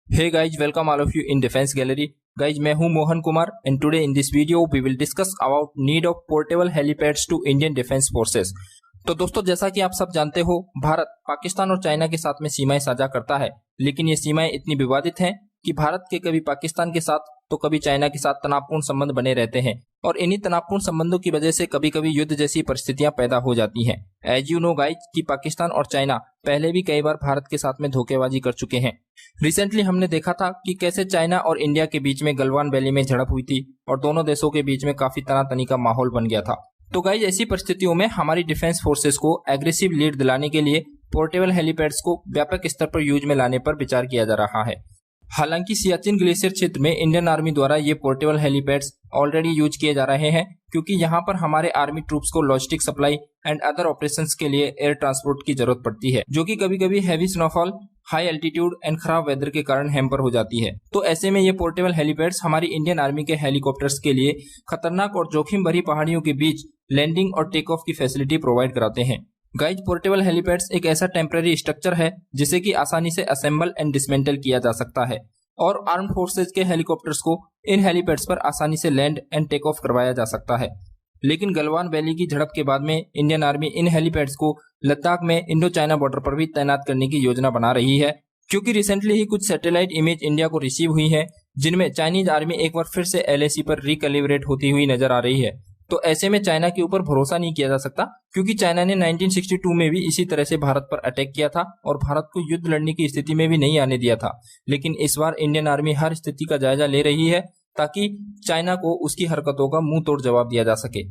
Hey guys, welcome all of you in Defense Gallery. Guys, मैं हूं Mohan Kumar and today in this video we will discuss about need of portable helipads to Indian Defense Forces. तो दोस्तों, जैसा कि आप सब जानते हो, भारत पाकिस्तान और चाइना के साथ में सीमाएं साझा करता है, लेकिन ये सीमाएं इतनी विवादित हैं कि भारत के कभी पाकिस्तान के साथ तो कभी चाइना के साथ तनावपूर्ण संबंध बने रहते हैं और इन्हीं तनावपूर्ण संबंधों की वजह से कभी कभी युद्ध जैसी परिस्थितियां पैदा हो जाती हैं। एज यू नो गाइज कि पाकिस्तान और चाइना पहले भी कई बार भारत के साथ में धोखेबाजी कर चुके हैं। रिसेंटली हमने देखा था कि कैसे चाइना और इंडिया के बीच में गलवान वैली में झड़प हुई थी और दोनों देशों के बीच में काफी तनातनी का माहौल बन गया था। तो गाइज, ऐसी परिस्थितियों में हमारी डिफेंस फोर्सेस को एग्रेसिव लीड दिलाने के लिए पोर्टेबल हेलीपैड्स को व्यापक स्तर पर यूज में लाने पर विचार किया जा रहा है। हालांकि सियाचिन ग्लेशियर क्षेत्र में इंडियन आर्मी द्वारा ये पोर्टेबल हेलीपैड्स ऑलरेडी यूज किए जा रहे हैं, क्योंकि यहाँ पर हमारे आर्मी ट्रूप्स को logistic supply and other operations के लिए एयर ट्रांसपोर्ट की जरूरत पड़ती है, जो कि कभी कभी heavy snowfall, high altitude and खराब वेदर के कारण हैम्पर हो जाती है। तो ऐसे में ये पोर्टेबल हेलीपैड्स हमारी इंडियन आर्मी के हेलीकॉप्टर्स के लिए खतरनाक और जोखिम भरी पहाड़ियों के बीच लैंडिंग और टेक ऑफ की फैसिलिटी प्रोवाइड कराते हैं। गाइज, पोर्टेबल हेलीपैड्स एक ऐसा टेम्पररी स्ट्रक्चर है जिसे कि आसानी से असेंबल एंड डिसमेंटल किया जा सकता है और आर्म्ड फोर्सेज के हेलीकॉप्टर्स को इन हेलीपैड्स पर आसानी से लैंड एंड टेक ऑफ करवाया जा सकता है। लेकिन गलवान वैली की झड़प के बाद में इंडियन आर्मी इन हेलीपैड्स को लद्दाख में इंडो चाइना बॉर्डर पर भी तैनात करने की योजना बना रही है, क्योंकि रिसेंटली ही कुछ सैटेलाइट इमेज इंडिया को रिसीव हुई है जिनमें चाइनीज आर्मी एक बार फिर से LAC पर रिकैलिब्रेट होती हुई नजर आ रही है। तो ऐसे में चाइना के ऊपर भरोसा नहीं किया जा सकता, क्योंकि चाइना ने 1962 में भी इसी तरह से भारत पर अटैक किया था और भारत को युद्ध लड़ने की स्थिति में भी नहीं आने दिया था। लेकिन इस बार इंडियन आर्मी हर स्थिति का जायजा ले रही है ताकि चाइना को उसकी हरकतों का मुंह तोड़ जवाब दिया जा सके।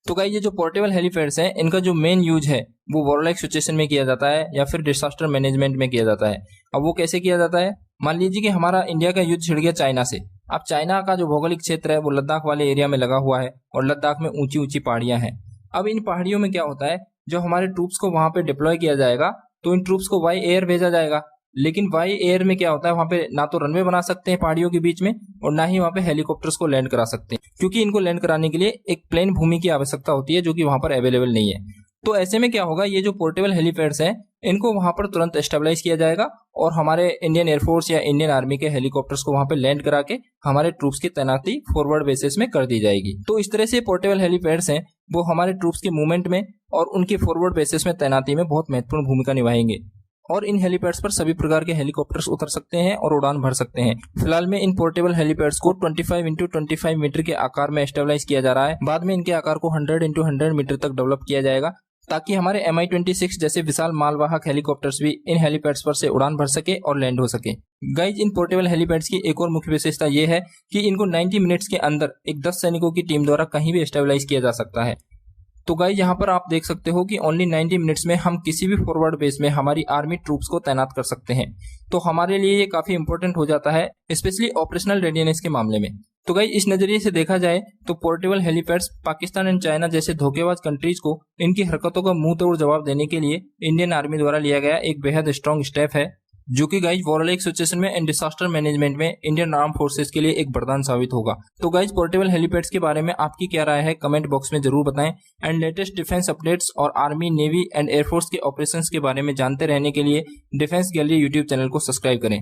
तो गाइस, ये जो पोर्टेबल हेलीपैड्स हैं, इनका जो मेन यूज है वो वॉरलाइक सिचुएशन में किया जाता है या फिर डिजास्टर मैनेजमेंट में किया जाता है। अब वो कैसे किया जाता है? मान लीजिए कि हमारा इंडिया का युद्ध छिड़ गया चाइना से। अब चाइना का जो भौगोलिक क्षेत्र है वो लद्दाख वाले एरिया में लगा हुआ है और लद्दाख में ऊंची ऊंची पहाड़ियां हैं। अब इन पहाड़ियों में क्या होता है, जो हमारे ट्रूप्स को वहां पे डिप्लॉय किया जाएगा तो इन ट्रूप्स को बाई एयर भेजा जाएगा। लेकिन बाई एयर में क्या होता है, वहां पे ना तो रनवे बना सकते हैं पहाड़ियों के बीच में और ना ही वहां पे हेलीकॉप्टर्स को लैंड करा सकते हैं, क्योंकि इनको लैंड कराने के लिए एक प्लेन भूमि की आवश्यकता होती है जो कि वहां पर अवेलेबल नहीं है। तो ऐसे में क्या होगा, ये जो पोर्टेबल हेलीपैड्स हैं इनको वहां पर तुरंत स्टेबलाइज किया जाएगा और हमारे इंडियन एयरफोर्स या इंडियन आर्मी के हेलीकॉप्टर्स को वहां पे लैंड करा के हमारे ट्रूप्स की तैनाती फॉरवर्ड बेसिस में कर दी जाएगी। तो इस तरह से पोर्टेबल हेलीपैड्स हैं वो हमारे ट्रूप्स के मूवमेंट में और उनकी फॉरवर्ड बेसिस में तैनाती में बहुत महत्वपूर्ण भूमिका निभाएंगे और इन हेलीपैड्स पर सभी प्रकार के हेलीकॉप्टर्स उतर सकते हैं और उड़ान भर सकते हैं। फिलहाल में इन पोर्टेबल हेलीपैड्स को 25 × 25 मीटर के आकार में स्टेबलाइज किया जा रहा है। बाद में इनके आकार को 100 × 100 मीटर तक डेवलप किया जाएगा ताकि हमारे Mi-26 जैसे विशाल मालवाहक हेलीकॉप्टर्स भी इन हेलीपैड्स पर से उड़ान भर सके और लैंड हो सके। गाइज, इन पोर्टेबल हेलीपैड्स की एक और मुख्य विशेषता ये है कि इनको 90 मिनट्स के अंदर एक 10 सैनिकों की टीम द्वारा कहीं भी स्टेबलाइज किया जा सकता है। तो गाइज, यहाँ पर आप देख सकते हो कि ओनली 90 मिनट्स में हम किसी भी फॉरवर्ड बेस में हमारी आर्मी ट्रूप्स को तैनात कर सकते हैं। तो हमारे लिए ये काफी इंपॉर्टेंट हो जाता है, स्पेशली ऑपरेशनल रेडिनेस के मामले में। तो गाइज, इस नजरिए से देखा जाए तो portable helipads Pakistan and China जैसे धोखेबाज कंट्रीज को इनकी हरकतों का मुंह तोड़ जवाब देने के लिए इंडियन आर्मी द्वारा लिया गया एक बेहद स्ट्रॉन्ग स्टेप है, जो कि गाइज वॉरलाइक सिचुएशन में एंड डिजास्टर मैनेजमेंट में इंडियन आर्म फोर्सेस के लिए एक वरदान साबित होगा। तो गाइज, पोर्टेबल हेलीपैड्स के बारे में आपकी क्या राय है कमेंट बॉक्स में जरूर बताएं एंड लेटेस्ट डिफेंस अपडेट्स और आर्मी, नेवी एंड एयरफोर्स के ऑपरेशंस के बारे में जानते रहने के लिए डिफेंस गैलरी यूट्यूब चैनल को सब्सक्राइब करें।